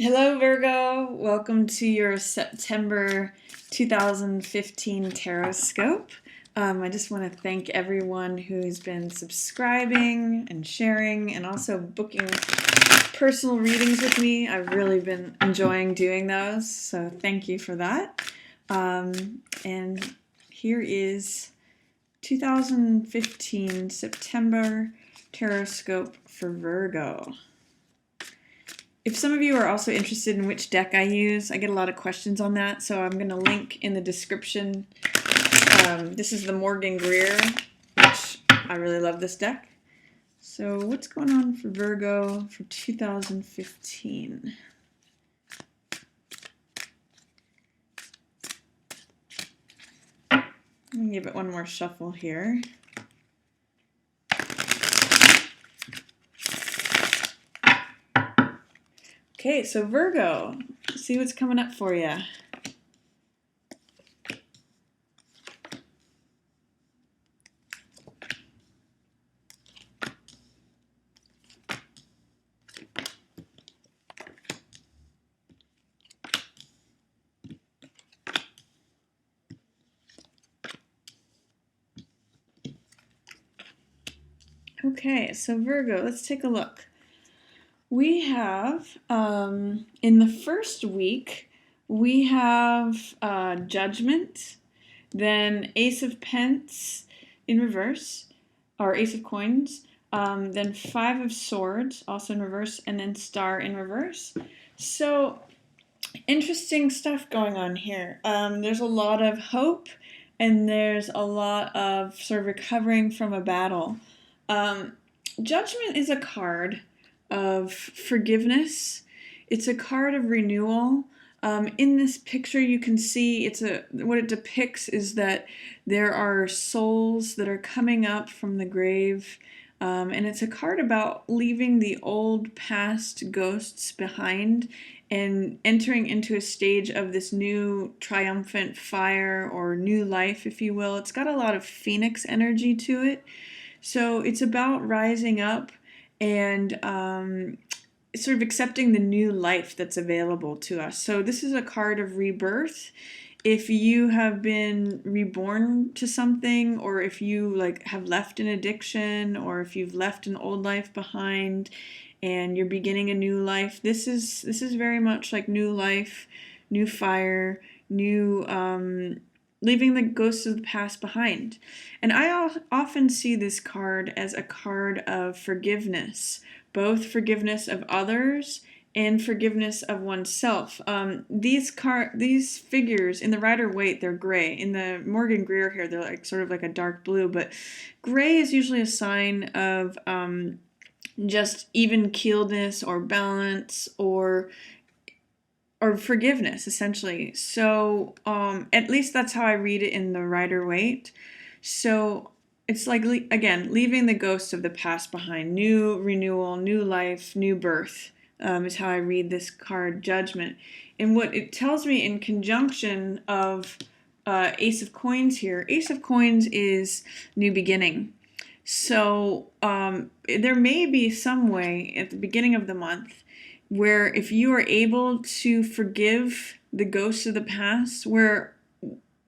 Hello, Virgo. Welcome to your September 2015 Tarotscope. I just want to thank everyone who's been subscribing and sharing and also booking personal readings with me. I've really been enjoying doing those, so thank you for that. And here is 2015 September Tarotscope for Virgo. If some of you are also interested in which deck I use, I get a lot of questions on that, so I'm going to link in the description. This is the Greer, which I really love this deck. So what's going on for Virgo for 2015? I'm going to give it one more shuffle here. Okay, so Virgo, see what's coming up for you. Okay, so Virgo, let's take a look. We have, in the first week, we have Judgment, then Ace of Pence in reverse, or Ace of Coins, then Five of Swords, also in reverse, and then Star in reverse. So, interesting stuff going on here. There's a lot of hope, and there's a lot of sort of recovering from a battle. Judgment is a card of forgiveness. It's a card of renewal. In this picture, you can see what it depicts is that there are souls that are coming up from the grave, and it's a card about leaving the old past ghosts behind and entering into a stage of this new triumphant fire or new life, if you will. It's got a lot of phoenix energy to it. So it's about rising up and sort of accepting the new life that's available to us. So this is a card of rebirth. If you have been reborn to something, or if you have left an addiction, or if you've left an old life behind and you're beginning a new life, this is very much like new life, new fire, new leaving the ghosts of the past behind. And I often see this card as a card of forgiveness, both forgiveness of others and forgiveness of oneself. These figures in the Rider-Waite, they're gray. In the Greer here, they're sort of like a dark blue, but gray is usually a sign of just even-keeledness or balance or forgiveness, essentially. So at least that's how I read it in the Rider-Waite. So it's like, again, leaving the ghosts of the past behind. New renewal, new life, new birth is how I read this card, Judgment. And what it tells me in conjunction of Ace of Coins here, Ace of Coins is new beginning. So there may be some way at the beginning of the month where if you are able to forgive the ghosts of the past, where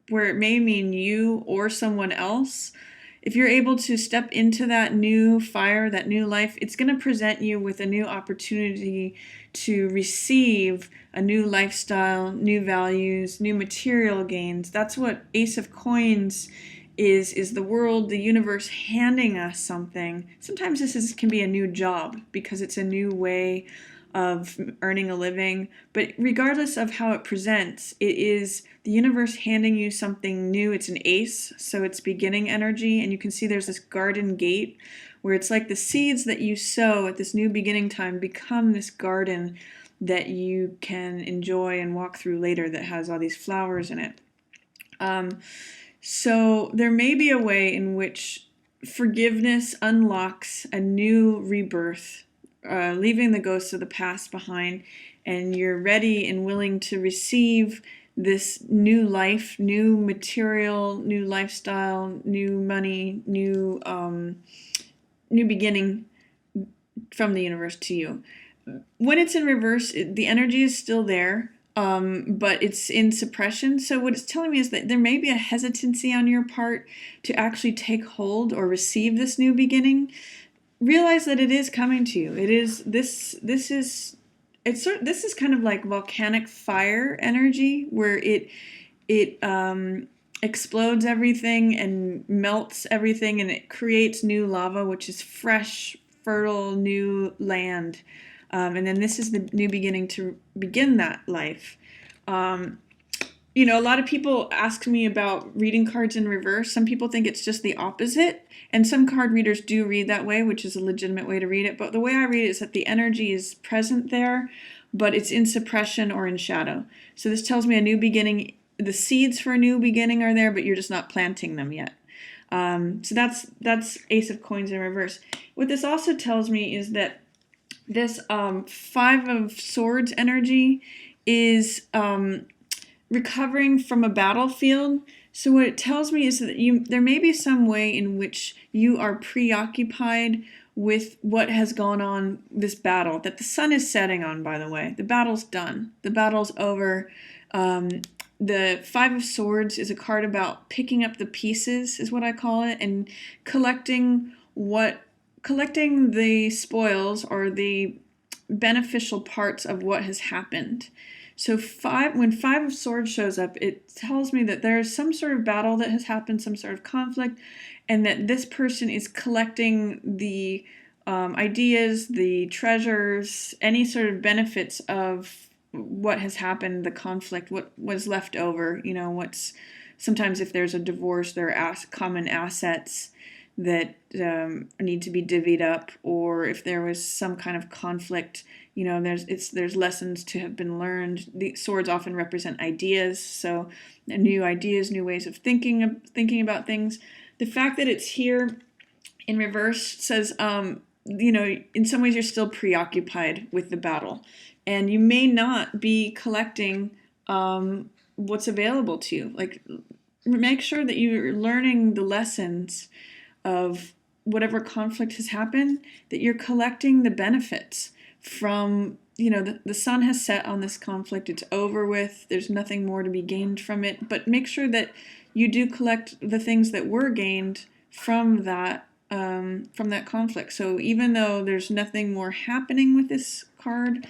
it may mean you or someone else, if you're able to step into that new fire, that new life, it's going to present you with a new opportunity to receive a new lifestyle, new values, new material gains. That's what Ace of Coins is the world, the universe handing us something. Sometimes can be a new job because it's a new way of earning a living, but regardless of how it presents, it is the universe handing you something new. It's an ace, so it's beginning energy, and you can see there's this garden gate where it's like the seeds that you sow at this new beginning time become this garden that you can enjoy and walk through later that has all these flowers in it. So there may be a way in which forgiveness unlocks a new rebirth, leaving the ghosts of the past behind, and you're ready and willing to receive this new life, new material, new lifestyle, new money, new beginning from the universe to you. when it's in reverse, the energy is still there, but it's in suppression. So what it's telling me is that there may be a hesitancy on your part to actually take hold or receive this new beginning. Realize that it is coming to you. It is this. This is it's this is kind of like volcanic fire energy, where it explodes everything and melts everything, and it creates new lava, which is fresh, fertile, new land. And then this is the new beginning to begin that life. A lot of people ask me about reading cards in reverse. Some people think it's just the opposite, and some card readers do read that way, which is a legitimate way to read it. But the way I read it is that the energy is present there, but it's in suppression or in shadow. So this tells me a new beginning. The seeds for a new beginning are there, but you're just not planting them yet. So that's Ace of Coins in reverse. What this also tells me is that this Five of Swords energy is recovering from a battlefield. So what it tells me is that there may be some way in which you are preoccupied with what has gone on, this battle that the sun is setting on, by the way. The battle's done. The battle's over. The Five of Swords is a card about picking up the pieces, is what I call it, and collecting the spoils or the beneficial parts of what has happened. So when Five of Swords shows up, it tells me that there's some sort of battle that has happened, some sort of conflict, and that this person is collecting the ideas, the treasures, any sort of benefits of what has happened, the conflict, what was left over. What's sometimes, if there's a divorce, there are common assets that need to be divvied up, or if there was some kind of conflict, there's lessons to have been learned. The swords often represent ideas, so new ideas, new ways of thinking about things. The fact that it's here in reverse says, in some ways you're still preoccupied with the battle, and you may not be collecting what's available to you. Like, make sure that you're learning the lessons of whatever conflict has happened, that you're collecting the benefits from, the sun has set on this conflict. It's over with. There's nothing more to be gained from it. But make sure that you do collect the things that were gained from that conflict. So even though there's nothing more happening with this card,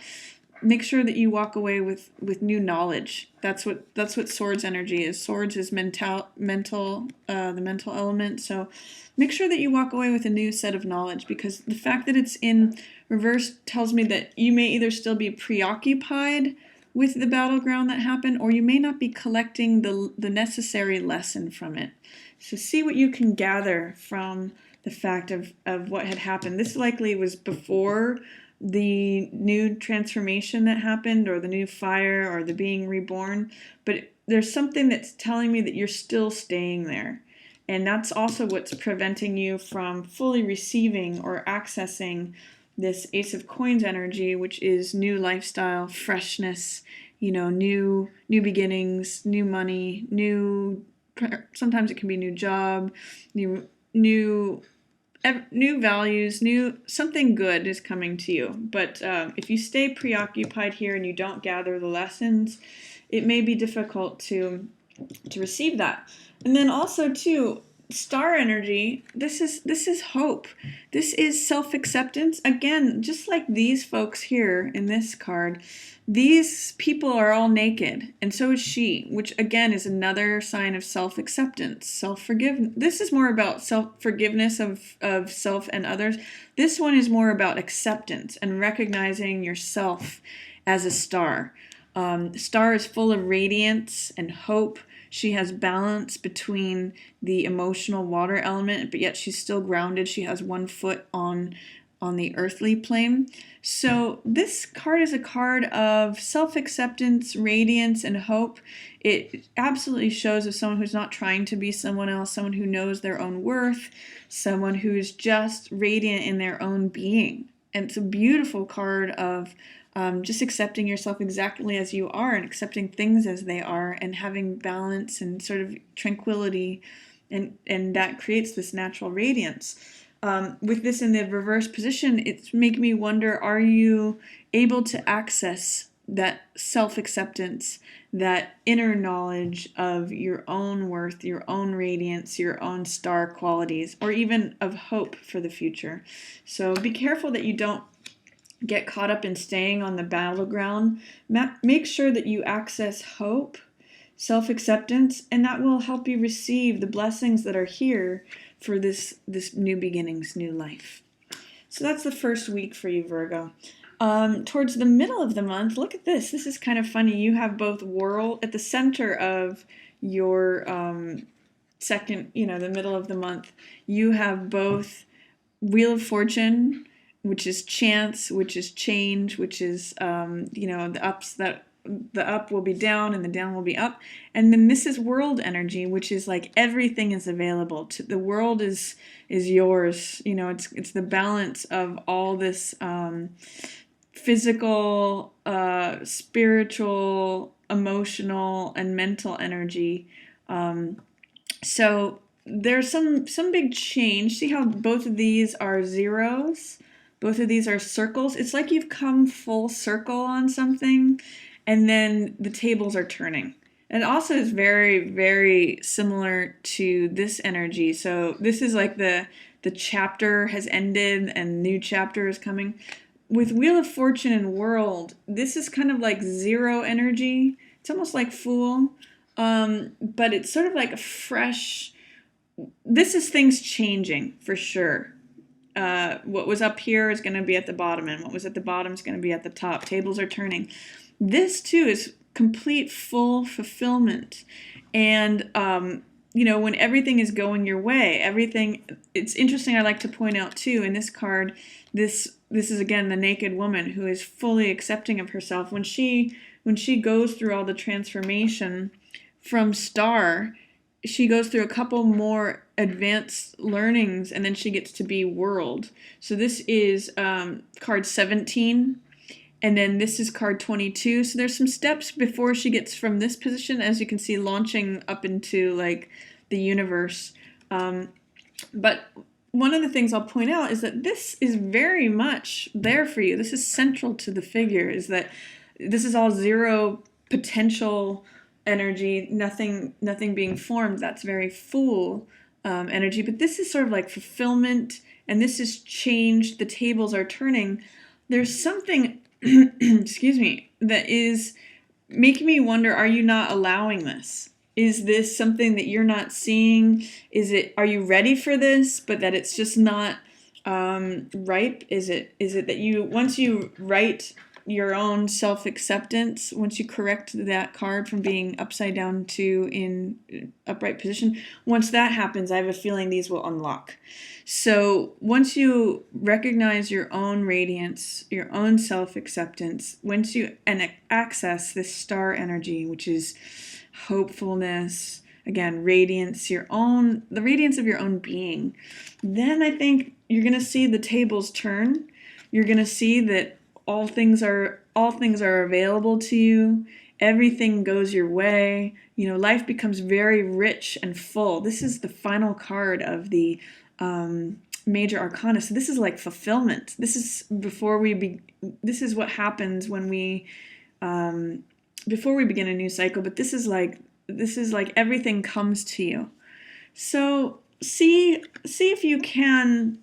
make sure that you walk away with new knowledge. That's what Swords energy is. Swords is mental, the mental element. So make sure that you walk away with a new set of knowledge, because the fact that it's in reverse tells me that you may either still be preoccupied with the battleground that happened, or you may not be collecting the necessary lesson from it. So see what you can gather from the fact of what had happened. This likely was before the new transformation that happened, or the new fire, or the being reborn, but there's something that's telling me that you're still staying there, and that's also what's preventing you from fully receiving or accessing this Ace of Coins energy, which is new lifestyle, freshness, new beginnings, new money, sometimes it can be new job, new values, something good is coming to you. But if you stay preoccupied here and you don't gather the lessons, it may be difficult to receive that. And then also too, star energy, this is hope. This is self-acceptance. Again, just like these folks here in this card, these people are all naked, and so is she, which again is another sign of self-acceptance, self-forgiveness. This is more about self-forgiveness of self and others. This one is more about acceptance and recognizing yourself as a star. The star is full of radiance and hope. She has balance between the emotional water element, but yet she's still grounded. She has one foot on the earthly plane. So this card is a card of self-acceptance, radiance, and hope. It absolutely shows of someone who's not trying to be someone else, someone who knows their own worth, someone who's just radiant in their own being. And it's a beautiful card of just accepting yourself exactly as you are, and accepting things as they are, and having balance and sort of tranquility, and that creates this natural radiance. with this in the reverse position, it's making me wonder, are you able to access that self-acceptance, that inner knowledge of your own worth, your own radiance, your own star qualities, or even of hope for the future? So be careful that you don't get caught up in staying on the battleground. Make sure that you access hope, self-acceptance, and that will help you receive the blessings that are here for this new beginnings, new life. So that's the first week for you, Virgo. Towards the middle of the month, look at this. This is kind of funny. You have both world at the center of your second, the middle of the month. You have both Wheel of Fortune, which is chance, which is change, which is the ups, that the up will be down and the down will be up. And then this is world energy, which is like everything is available. The world is yours. It's the balance of all this physical, spiritual, emotional, and mental energy. So there's some big change. See how both of these are zeros? Both of these are circles. It's like you've come full circle on something, and then the tables are turning. It also is very, very similar to this energy. So this is like the chapter has ended and new chapter is coming. With Wheel of Fortune and World, this is kind of like zero energy. It's almost like Fool, but it's sort of like a fresh. This is things changing for sure. What was up here is going to be at the bottom, and what was at the bottom is going to be at the top. Tables are turning. This too is complete full fulfillment, and when everything is going your way, it's interesting. I like to point out too in this card, this is again the naked woman who is fully accepting of herself. When she goes through all the transformation from star, she goes through a couple more advanced learnings, and then she gets to be world. So this is card 17, and then this is card 22. So there's some steps before she gets from this position, as you can see, launching up into like the universe. But one of the things I'll point out is that this is very much there for you. This is central to the figure, is that this is all zero potential energy, nothing being formed. That's very Fool energy. But this is sort of like fulfillment, and this is change. The tables are turning. There's something, excuse me, that is making me wonder, are you not allowing this? Is this something that you're not seeing? Are you ready for this, but that it's just not ripe? Is it that once you write your own self-acceptance, once you correct that card from being upside down to in upright position, once that happens, I have a feeling these will unlock. So once you recognize your own radiance, your own self-acceptance, once you access this star energy, which is hopefulness, again, radiance, the radiance of your own being, then I think you're going to see the tables turn. You're going to see that all things are available to you. Everything goes your way. Life becomes very rich and full. This is the final card of the major arcana. So this is like fulfillment. This is this is what happens when we before we begin a new cycle. But this is like everything comes to you. So see if you can,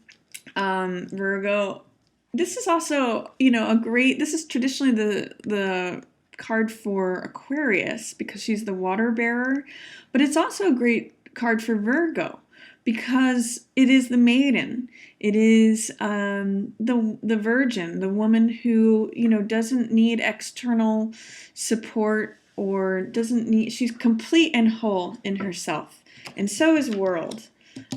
Virgo. This is also, this is traditionally the card for Aquarius because she's the water bearer, but it's also a great card for Virgo because it is the maiden. It is the virgin, the woman who, doesn't need external support or she's complete and whole in herself. And so is World.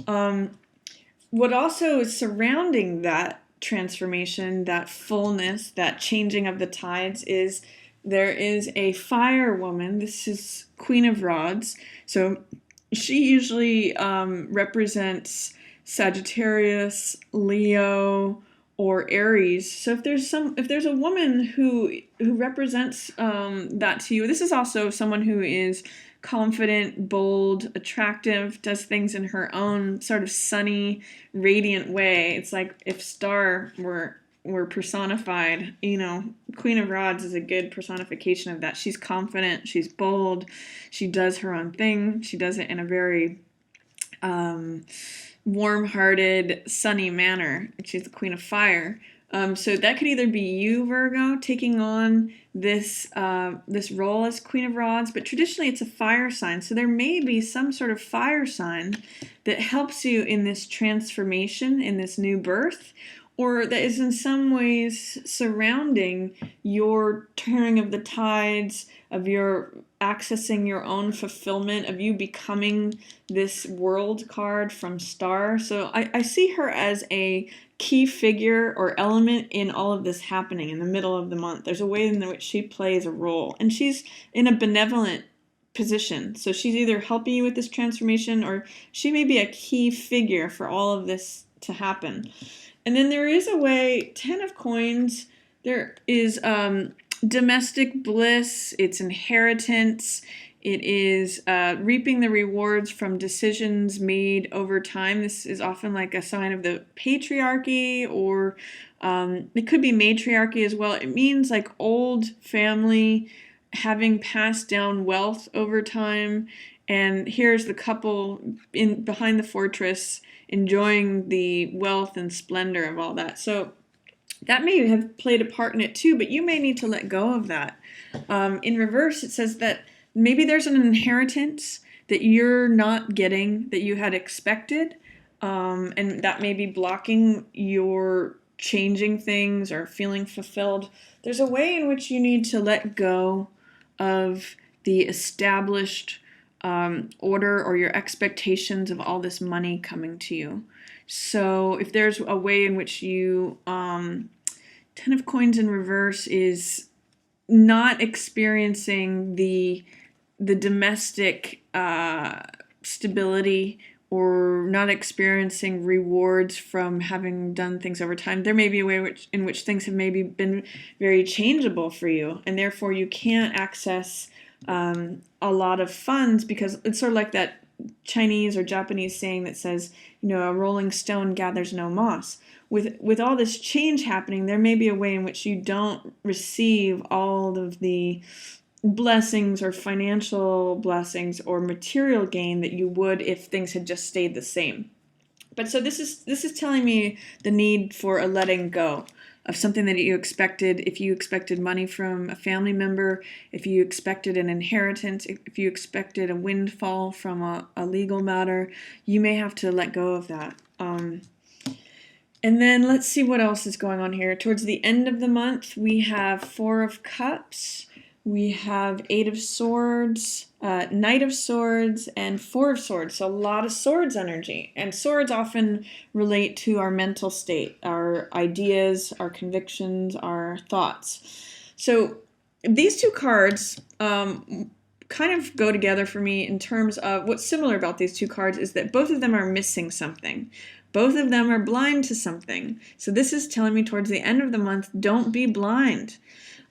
What also is surrounding that transformation, that fullness, that changing of the tides, is there is a fire woman. This is Queen of Rods. So she usually represents Sagittarius, Leo, or Aries. So if there's a woman who represents that to you, this is also someone who is confident, bold, attractive, does things in her own sort of sunny, radiant way. It's like if Star were personified, Queen of Rods is a good personification of that. She's confident, she's bold, she does her own thing, she does it in a very warm-hearted, sunny manner. She's the Queen of Fire. So that could either be you, Virgo, taking on this role as Queen of Rods, but traditionally it's a fire sign. So there may be some sort of fire sign that helps you in this transformation, in this new birth, or that is in some ways surrounding your turning of the tides, of your accessing your own fulfillment, of you becoming this world card from Star. So I see her as a key figure or element in all of this happening in the middle of the month. There's a way in which she plays a role, and she's in a benevolent position. So she's either helping you with this transformation, or she may be a key figure for all of this to happen. And then there is a way, 10 of Coins, there is domestic bliss, it's inheritance, it is reaping the rewards from decisions made over time. This is often like a sign of the patriarchy, or it could be matriarchy as well. It means like old family having passed down wealth over time. And here's the couple in behind the fortress enjoying the wealth and splendor of all that. So that may have played a part in it too, but you may need to let go of that. In reverse, it says that maybe there's an inheritance that you're not getting that you had expected, and that may be blocking your changing things or feeling fulfilled. There's a way in which you need to let go of the established order or your expectations of all this money coming to you. So if there's a way in which you, 10 of Coins in reverse is not experiencing the domestic stability, or not experiencing rewards from having done things over time. There may be a way in which things have maybe been very changeable for you, and therefore you can't access a lot of funds, because it's sort of like that Chinese or Japanese saying that says, a rolling stone gathers no moss. With all this change happening, there may be a way in which you don't receive all of the blessings or financial blessings or material gain that you would if things had just stayed the same. But so this is telling me the need for a letting go of something that you expected. If you expected money from a family member, if you expected an inheritance, if you expected a windfall from a legal matter, you may have to let go of that. And then let's see what else is going on here. Towards the end of the month, we have 4 of Cups, we have 8 of Swords, Knight of Swords, and 4 of Swords. So a lot of Swords energy. And Swords often relate to our mental state, our ideas, our convictions, our thoughts. So these two cards kind of go together for me in terms of what's similar about these two cards is that both of them are missing something. Both of them are blind to something. So this is telling me towards the end of the month, don't be blind.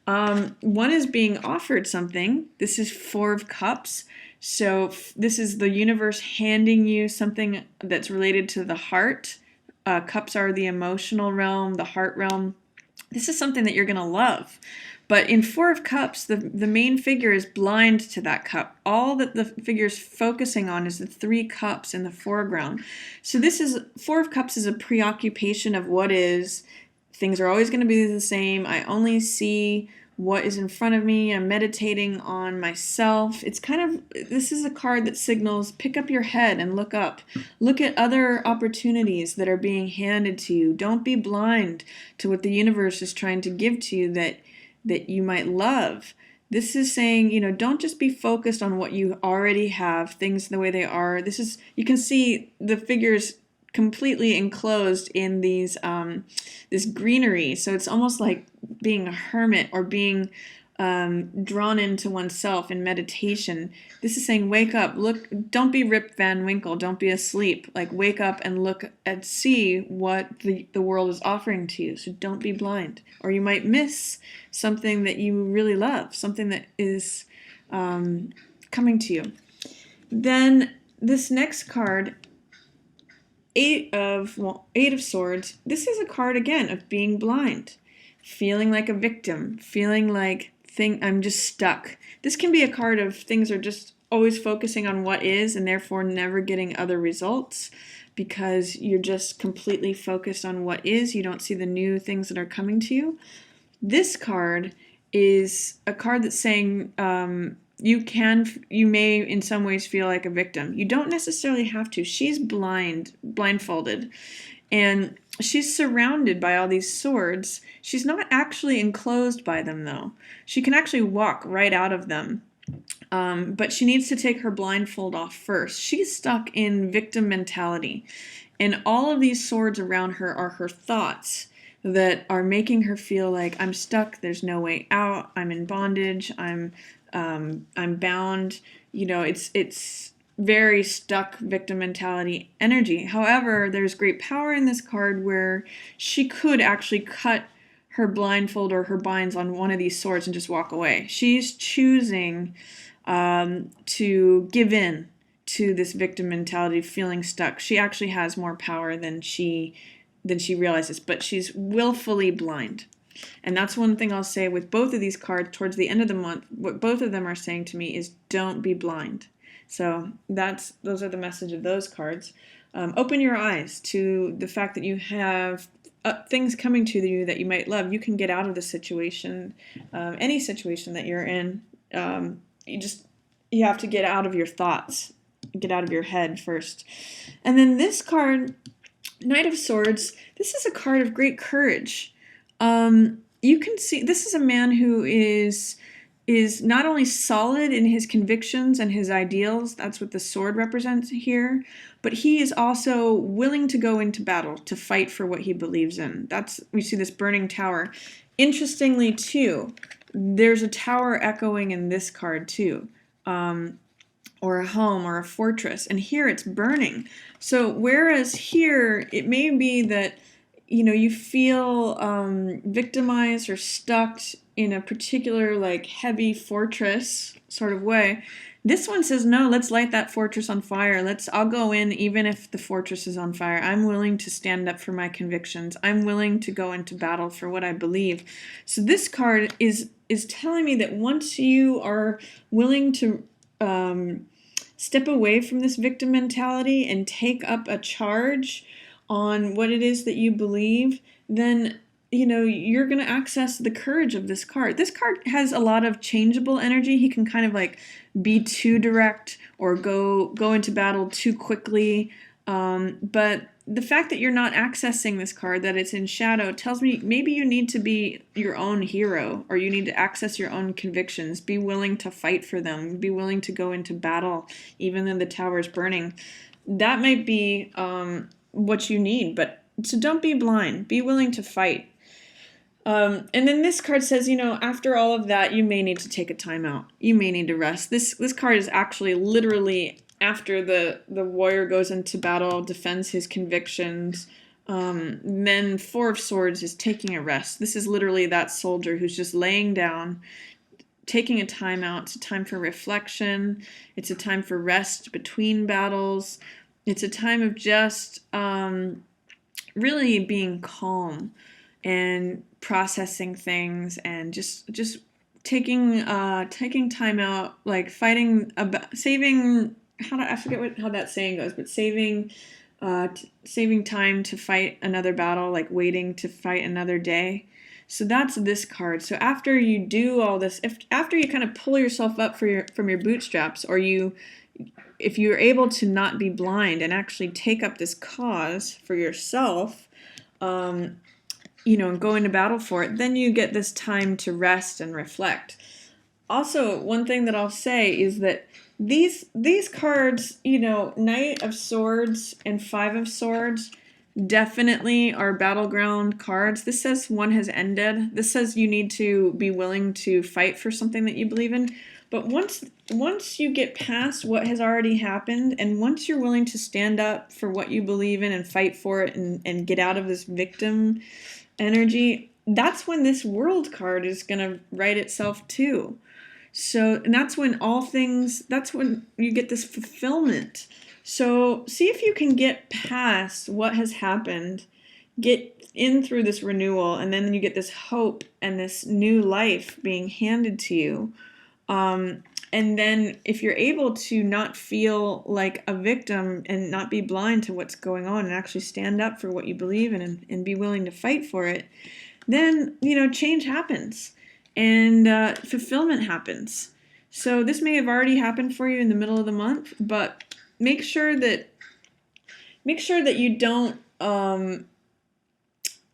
One is being offered something. This is 4 of Cups. So this is the universe handing you something that's related to the heart. Cups are the emotional realm, the heart realm. This is something that you're going to love. But in 4 of Cups, the main figure is blind to that cup. All that the figure is focusing on is the 3 cups in the foreground. So 4 of Cups is a preoccupation of what is. Things are always going to be the same. I only see what is in front of me. I'm meditating on myself. This is a card that signals pick up your head and look up. Look at other opportunities that are being handed to you. Don't be blind to what the universe is trying to give to you that you might love. This is saying, don't just be focused on what you already have, things the way they are. You can see the figures completely enclosed in these this greenery. So it's almost like being a hermit or being drawn into oneself in meditation. This is saying, wake up, look, don't be Rip Van Winkle, don't be asleep. Like, wake up and look and see what the world is offering to you. So don't be blind. Or you might miss something that you really love, something that is coming to you. Then this next card, Eight of Swords. This is a card again of being blind, feeling like a victim, feeling like I'm just stuck. This can be a card of things are just always focusing on what is and therefore never getting other results because you're just completely focused on what is. You don't see the new things that are coming to you. This card is a card that's saying you may in some ways feel like a victim. You don't necessarily have to. She's blindfolded, and she's surrounded by all these swords. She's not actually enclosed by them, though. She can actually walk right out of them, but she needs to take her blindfold off first. She's stuck in victim mentality, and all of these swords around her are her thoughts that are making her feel like I'm stuck, there's no way out, I'm in bondage, I'm bound. You know, it's very stuck victim mentality energy. However, there's great power in this card where she could actually cut her blindfold or her binds on one of these swords and just walk away. She's choosing to give in to this victim mentality, feeling stuck. She actually has more power than she realizes, but she's willfully blind. And that's one thing I'll say with both of these cards towards the end of the month. What both of them are saying to me is don't be blind. So those are the message of those cards. Open your eyes to the fact that you have things coming to you that you might love. You can get out of the situation, any situation that you're in. You have to get out of your thoughts, get out of your head first. And then this card, Knight of Swords, this is a card of great courage. You can see this is a man who is not only solid in his convictions and his ideals, that's what the sword represents here, but he is also willing to go into battle to fight for what he believes in. We see this burning tower. Interestingly, too, there's a tower echoing in this card, too. Or a home or a fortress, and here it's burning. So whereas here it may be that you feel victimized or stuck in a particular like heavy fortress sort of way, this one says no, let's light that fortress on fire. I'll go in even if the fortress is on fire. I'm willing to stand up for my convictions. I'm willing to go into battle for what I believe. So this card is telling me that once you are willing to step away from this victim mentality and take up a charge on what it is that you believe, then you're going to access the courage of this card. This card has a lot of changeable energy. He can kind of like be too direct or go into battle too quickly. But the fact that you're not accessing this card, that it's in shadow, tells me maybe you need to be your own hero, or you need to access your own convictions. Be willing to fight for them. Be willing to go into battle, even though the tower is burning. That might be what you need, so don't be blind. Be willing to fight. And then this card says, after all of that, you may need to take a time out. You may need to rest. This card is actually literally after the warrior goes into battle, defends his convictions. Then Four of Swords is taking a rest. This is literally that soldier who's just laying down, taking a time out. It's a time for reflection. It's a time for rest between battles. It's a time of just really being calm and processing things and just taking time out, like fighting about saving. I forget how that saying goes, but saving time to fight another battle, like waiting to fight another day. So that's this card. So after you do all this, after you kind of pull yourself up from your bootstraps, or if you're able to not be blind and actually take up this cause for yourself, and go into battle for it, then you get this time to rest and reflect. Also, one thing that I'll say is that these cards, Knight of Swords and Five of Swords, definitely are battleground cards. This says one has ended. This says you need to be willing to fight for something that you believe in. But once you get past what has already happened, and once you're willing to stand up for what you believe in and fight for it and get out of this victim energy, that's when this World card is going to write itself too. So, and that's when that's when you get this fulfillment. So see if you can get past what has happened, get in through this renewal, and then you get this hope and this new life being handed to you. And then if you're able to not feel like a victim and not be blind to what's going on and actually stand up for what you believe in and be willing to fight for it, then, change happens and fulfillment happens. So this may have already happened for you in the middle of the month, but make sure that you don't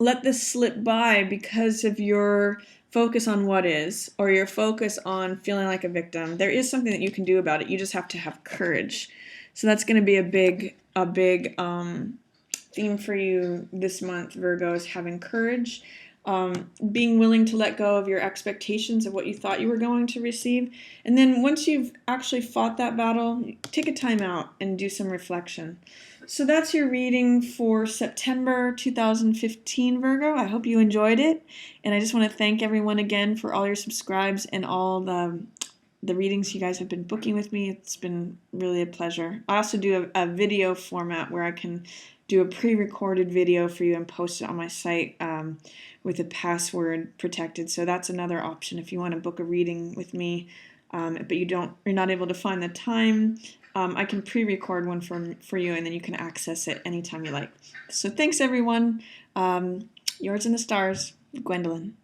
let this slip by because of your focus on what is, or your focus on feeling like a victim. There is something that you can do about it. You just have to have courage. So that's going to be a big theme for you this month, Virgo, is having courage, being willing to let go of your expectations of what you thought you were going to receive. And then once you've actually fought that battle, take a time out and do some reflection. So that's your reading for September 2015, Virgo. I hope you enjoyed it. And I just want to thank everyone again for all your subscribes and all the readings you guys have been booking with me. It's been really a pleasure. I also do a video format where I can do a pre-recorded video for you and post it on my site with a password protected. So that's another option if you want to book a reading with me, but you're not able to find the time. I can pre-record one for you, and then you can access it anytime you like. So thanks, everyone. Yours in the stars, Gwendolyn.